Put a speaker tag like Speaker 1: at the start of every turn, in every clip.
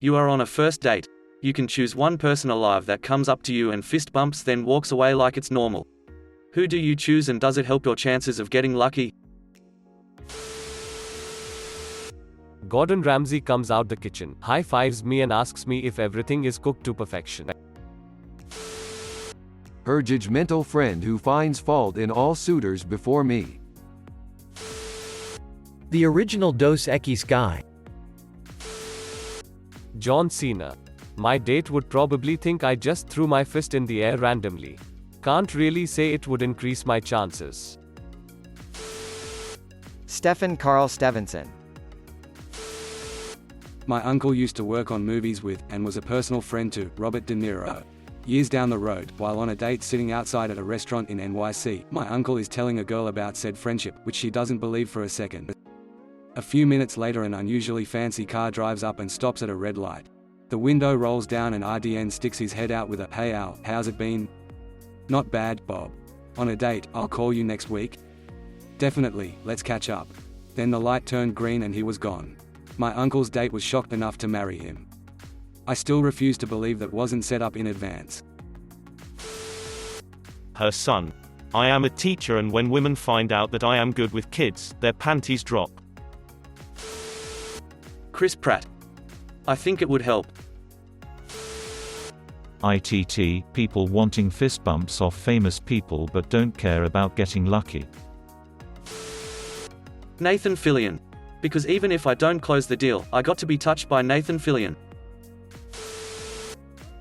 Speaker 1: You are on a first date. You can choose one person alive that comes up to you and fist bumps, then walks away like it's normal. Who do you choose, and does it help your chances of getting lucky?
Speaker 2: Gordon Ramsay comes out the kitchen, high-fives me and asks me if everything is cooked to perfection.
Speaker 3: Her judgmental friend who finds fault in all suitors before me.
Speaker 4: The original Dos Equis guy.
Speaker 2: John Cena. My date would probably think I just threw my fist in the air randomly. Can't really say it would increase my chances.
Speaker 5: Stephen Carl Stevenson.
Speaker 6: My uncle used to work on movies with, and was a personal friend to, Robert De Niro. Years down the road, while on a date sitting outside at a restaurant in NYC, my uncle is telling a girl about said friendship, which she doesn't believe for a second. A few minutes later, an unusually fancy car drives up and stops at a red light. The window rolls down and RDN sticks his head out with a, "Hey Al, how's it been?" "Not bad, Bob." "On a date, I'll call you next week?" "Definitely, let's catch up." Then the light turned green and he was gone. My uncle's date was shocked enough to marry him. I still refuse to believe that wasn't set up in advance.
Speaker 7: Her son. I am a teacher, and when women find out that I am good with kids, their panties drop.
Speaker 1: Chris Pratt. I think it would help.
Speaker 8: ITT, people wanting fist bumps off famous people but don't care about getting lucky.
Speaker 1: Nathan Fillion. Because even if I don't close the deal, I got to be touched by Nathan Fillion.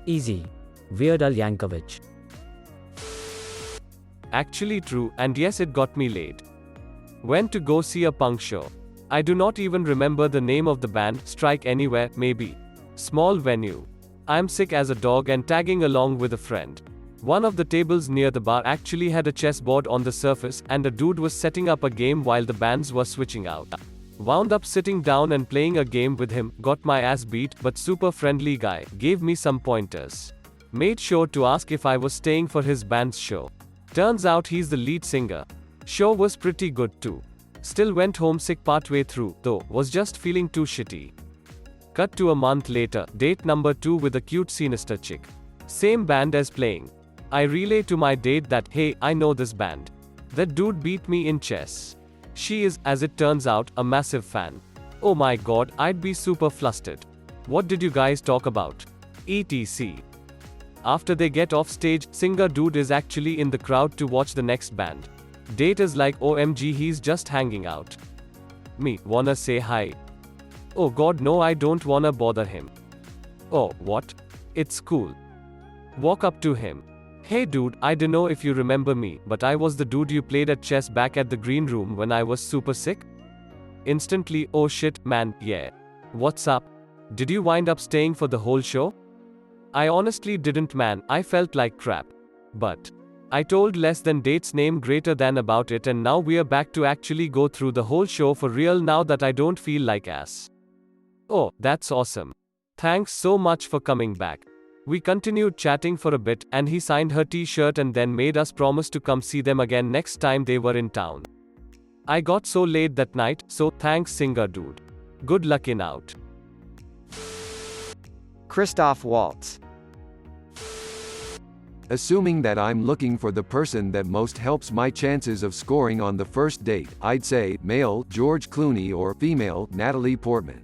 Speaker 9: Easy. Weird Al Yankovic.
Speaker 2: Actually true, and yes, it got me laid. Went to go see a punk show. I do not even remember the name of the band. Strike Anywhere, maybe. Small venue. I'm sick as a dog and tagging along with a friend. One of the tables near the bar actually had a chessboard on the surface, and a dude was setting up a game while the bands were switching out. Wound up sitting down and playing a game with him, got my ass beat, but super friendly guy, gave me some pointers. Made sure to ask if I was staying for his band's show. Turns out he's the lead singer. Show was pretty good too. Still went home sick partway through, though, was just feeling too shitty. Cut to a month later, date number 2 with a cute sinister chick. Same band as playing. I relay to my date that, "Hey, I know this band. That dude beat me in chess." She is, as it turns out, a massive fan. Oh my god, I'd be super flustered. What did you guys talk about? etc. After they get off stage, singer dude is actually in the crowd to watch the next band. Date is like, OMG, he's just hanging out. Me, wanna say hi. Oh god, no, I don't wanna bother him. Oh, what? It's cool. Walk up to him. "Hey dude, I dunno if you remember me, but I was the dude you played at chess back at the green room when I was super sick?" Instantly, "Oh shit, man, yeah. What's up? Did you wind up staying for the whole show?" I honestly didn't, man, I felt like crap. But I told less than date's name greater than about it, and now we're back to actually go through the whole show for real now that I don't feel like ass. Oh, that's awesome. Thanks so much for coming back. We continued chatting for a bit, and he signed her t-shirt and then made us promise to come see them again next time they were in town. I got so laid that night, so thanks singer dude. Good luck in out.
Speaker 5: Christoph Waltz.
Speaker 3: Assuming that I'm looking for the person that most helps my chances of scoring on the first date, I'd say, male, George Clooney, or female, Natalie Portman.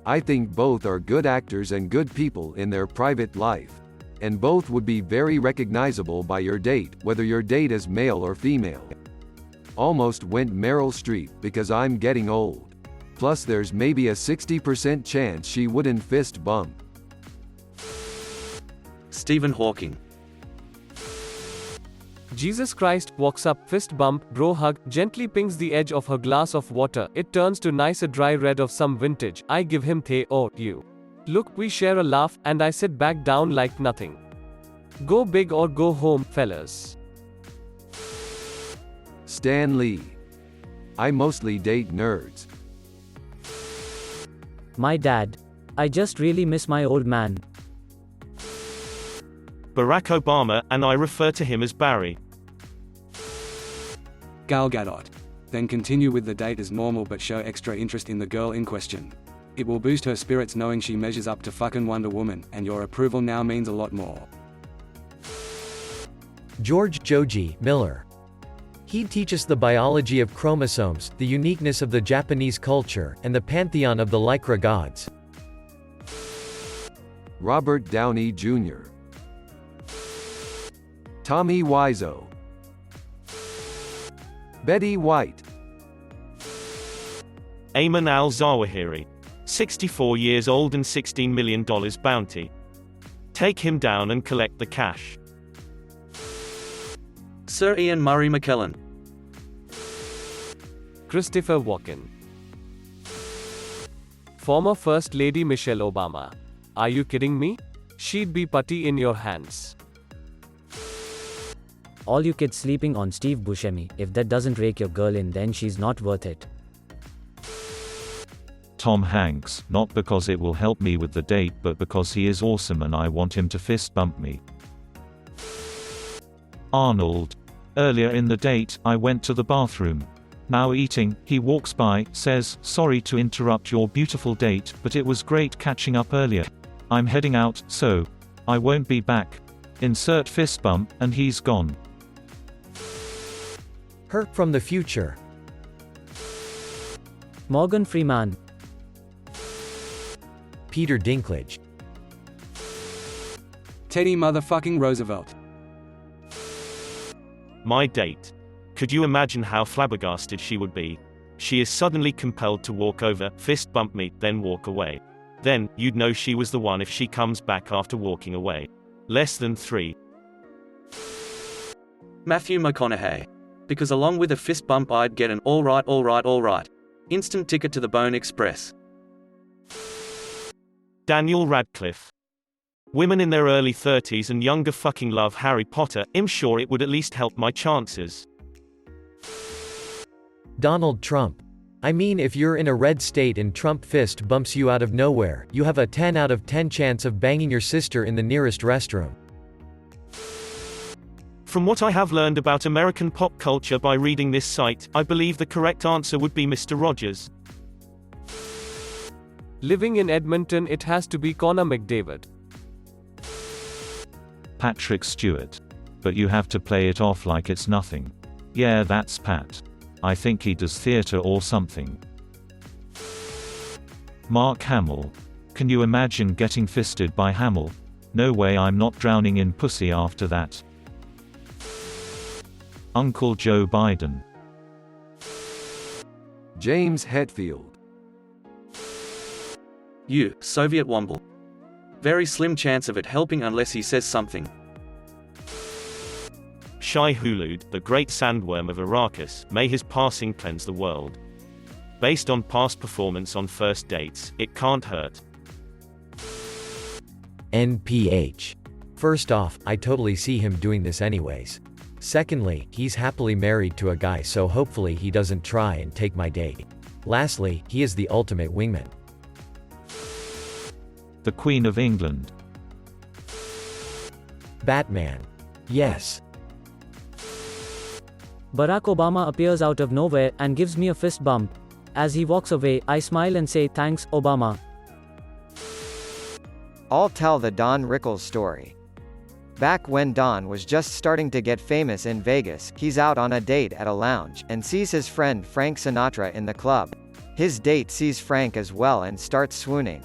Speaker 3: I think both are good actors and good people in their private life. And both would be very recognizable by your date, whether your date is male or female. Almost went Meryl Streep, because I'm getting old. Plus there's maybe a 60% chance she wouldn't fist bump.
Speaker 1: Stephen Hawking.
Speaker 2: Jesus Christ, walks up, fist bump, bro hug, gently pings the edge of her glass of water, it turns to nice a dry red of some vintage, I give him the, "Oh, you. Look," we share a laugh, and I sit back down like nothing. Go big or go home, fellas.
Speaker 3: Stan Lee. I mostly date nerds.
Speaker 9: My dad. I just really miss my old man.
Speaker 7: Barack Obama, and I refer to him as Barry.
Speaker 6: Gal Gadot. Then continue with the date as normal but show extra interest in the girl in question. It will boost her spirits knowing she measures up to fucking Wonder Woman, and your approval now means a lot more.
Speaker 4: George Joji Miller. He'd teach us the biology of chromosomes, the uniqueness of the Japanese culture, and the pantheon of the Lycra gods.
Speaker 3: Robert Downey Jr. Tommy Wiseau. Betty White.
Speaker 7: Ayman al-Zawahiri. 64 years old and $16 million bounty. Take him down and collect the cash.
Speaker 1: Sir Ian Murray McKellen.
Speaker 2: Christopher Walken. Former First Lady Michelle Obama. Are you kidding me? She'd be putty in your hands.
Speaker 9: All you kids sleeping on Steve Buscemi. If that doesn't rake your girl in, then she's not worth it.
Speaker 8: Tom Hanks, not because it will help me with the date but because he is awesome and I want him to fist bump me. Arnold. Earlier in the date, I went to the bathroom. Now eating, he walks by, says, "Sorry to interrupt your beautiful date, but it was great catching up earlier. I'm heading out, so I won't be back." Insert fist bump, and he's gone.
Speaker 4: Her, from the future.
Speaker 9: Morgan Freeman.
Speaker 4: Peter Dinklage.
Speaker 6: Teddy motherfucking Roosevelt.
Speaker 7: My date. Could you imagine how flabbergasted she would be? She is suddenly compelled to walk over, fist bump me, then walk away. Then, you'd know she was the one if she comes back after walking away. Less than 3.
Speaker 1: Matthew McConaughey. Because along with a fist bump I'd get an all right. Instant ticket to the Bone Express.
Speaker 7: Daniel Radcliffe. Women in their early 30s and younger fucking love Harry Potter. I'm sure it would at least help my chances.
Speaker 4: Donald Trump. I mean, if you're in a red state and Trump fist bumps you out of nowhere, you have a 10 out of 10 chance of banging your sister in the nearest restroom.
Speaker 7: From what I have learned about American pop culture by reading this site, I believe the correct answer would be Mr. Rogers.
Speaker 2: Living in Edmonton, it has to be Connor McDavid.
Speaker 8: Patrick Stewart. But you have to play it off like it's nothing. Yeah, that's Pat. I think he does theater or something. Mark Hamill. Can you imagine getting fisted by Hamill? No way, I'm not drowning in pussy after that. Uncle Joe Biden.
Speaker 3: James Hetfield.
Speaker 1: You, Soviet Womble. Very slim chance of it helping unless he says something.
Speaker 7: Shai Hulud, the great sandworm of Arrakis, may his passing cleanse the world. Based on past performance on first dates, it can't hurt.
Speaker 4: NPH. First off, I totally see him doing this anyways. Secondly, he's happily married to a guy, so hopefully he doesn't try and take my date. Lastly, he is the ultimate wingman.
Speaker 8: The Queen of England.
Speaker 4: Batman. Yes.
Speaker 9: Barack Obama appears out of nowhere and gives me a fist bump. As he walks away, I smile and say, "Thanks, Obama."
Speaker 5: I'll tell the Don Rickles story. Back when Don was just starting to get famous in Vegas, he's out on a date at a lounge, and sees his friend Frank Sinatra in the club. His date sees Frank as well and starts swooning.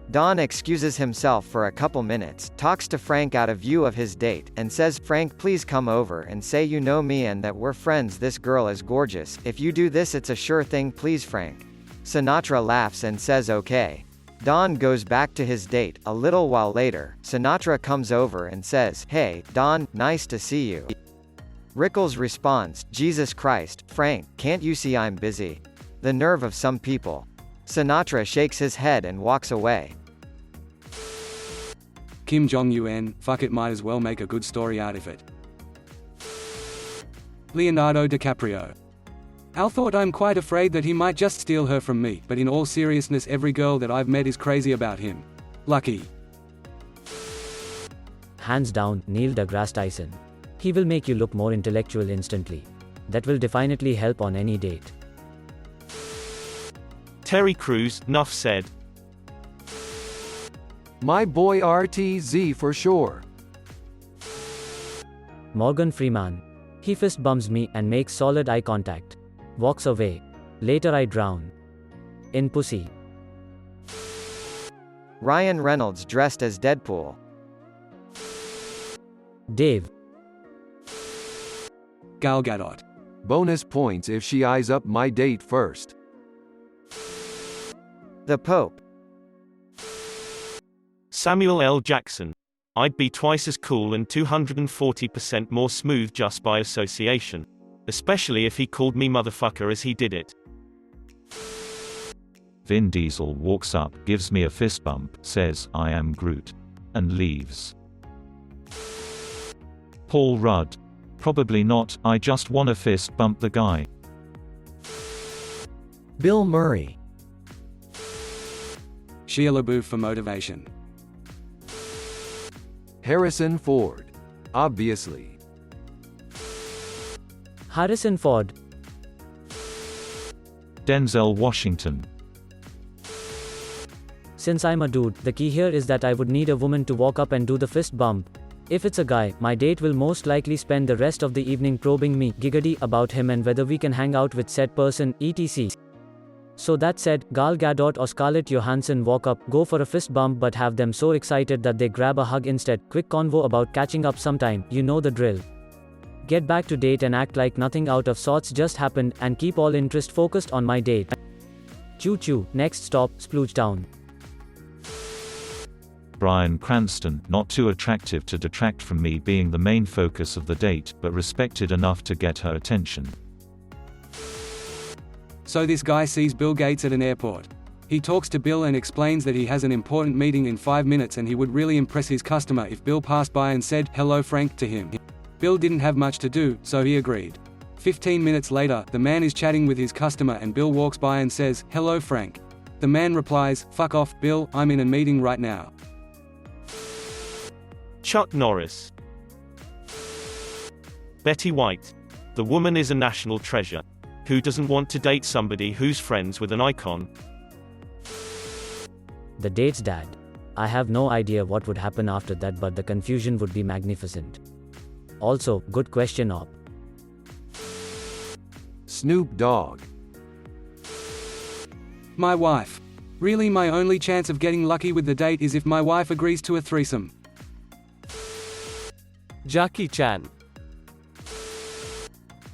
Speaker 5: Don excuses himself for a couple minutes, talks to Frank out of view of his date, and says, "Frank, please come over and say you know me and that we're friends. This girl is gorgeous. If you do this, it's a sure thing, please, Frank." Sinatra laughs and says okay. Don goes back to his date. A little while later, Sinatra comes over and says, "Hey, Don, nice to see you." Rickles responds, "Jesus Christ, Frank, can't you see I'm busy?" The nerve of some people. Sinatra shakes his head and walks away.
Speaker 6: Kim Jong-un, fuck it, might as well make a good story out of it. Leonardo DiCaprio. Al thought, I'm quite afraid that he might just steal her from me, but in all seriousness every girl that I've met is crazy about him. Lucky.
Speaker 9: Hands down, Neil deGrasse Tyson. He will make you look more intellectual instantly. That will definitely help on any date.
Speaker 7: Terry Crews, nuff said.
Speaker 3: My boy RTZ for sure.
Speaker 9: Morgan Freeman. He fist bumps me and makes solid eye contact. Walks away. Later I drown. In pussy.
Speaker 5: Ryan Reynolds dressed as Deadpool.
Speaker 9: Dave.
Speaker 6: Gal Gadot.
Speaker 3: Bonus points if she eyes up my date first.
Speaker 5: The Pope.
Speaker 7: Samuel L. Jackson. I'd be twice as cool and 240% more smooth just by association. Especially if he called me motherfucker as he did it.
Speaker 8: Vin Diesel walks up, gives me a fist bump, says, I am Groot, and leaves. Paul Rudd. Probably not, I just wanna fist bump the guy.
Speaker 4: Bill Murray.
Speaker 6: Shia LaBeouf for motivation.
Speaker 3: Harrison Ford. Obviously.
Speaker 9: Harrison Ford.
Speaker 8: Denzel Washington.
Speaker 9: Since I'm a dude, the key here is that I would need a woman to walk up and do the fist bump. If it's a guy, my date will most likely spend the rest of the evening probing me, giggity, about him and whether we can hang out with said person, etc. So that said, Gal Gadot or Scarlett Johansson walk up, go for a fist bump but have them so excited that they grab a hug instead. Quick convo about catching up sometime, you know the drill. Get back to date and act like nothing out of sorts just happened, and keep all interest focused on my date. Choo choo, next stop, Splooge Town.
Speaker 8: Bryan Cranston, not too attractive to detract from me being the main focus of the date, but respected enough to get her attention.
Speaker 6: So this guy sees Bill Gates at an airport. He talks to Bill and explains that he has an important meeting in 5 minutes and he would really impress his customer if Bill passed by and said, "Hello Frank," to him. Bill didn't have much to do, so he agreed. 15 minutes later, the man is chatting with his customer and Bill walks by and says, "Hello Frank." The man replies, "Fuck off, Bill, I'm in a meeting right now."
Speaker 7: Chuck Norris. Betty White. The woman is a national treasure. Who doesn't want to date somebody who's friends with an icon?
Speaker 9: The date's dad. I have no idea what would happen after that, but the confusion would be magnificent. Also, good question, Op.
Speaker 3: Snoop Dogg.
Speaker 6: My wife. Really, my only chance of getting lucky with the date is if my wife agrees to a threesome.
Speaker 2: Jackie Chan.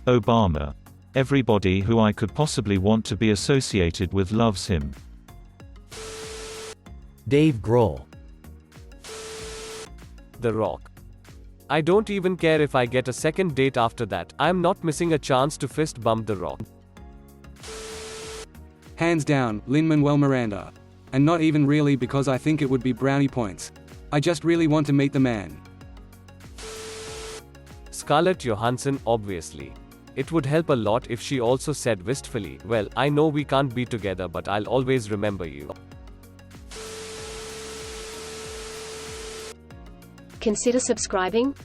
Speaker 8: Obama. Everybody who I could possibly want to be associated with loves him.
Speaker 4: Dave Grohl.
Speaker 2: The Rock. I don't even care if I get a second date after that, I'm not missing a chance to fist bump The Rock.
Speaker 6: Hands down, Lin-Manuel Miranda. And not even really because I think it would be brownie points. I just really want to meet the man.
Speaker 2: Scarlett Johansson, obviously. It would help a lot if she also said wistfully, "Well, I know we can't be together, but I'll always remember you."
Speaker 10: Consider subscribing.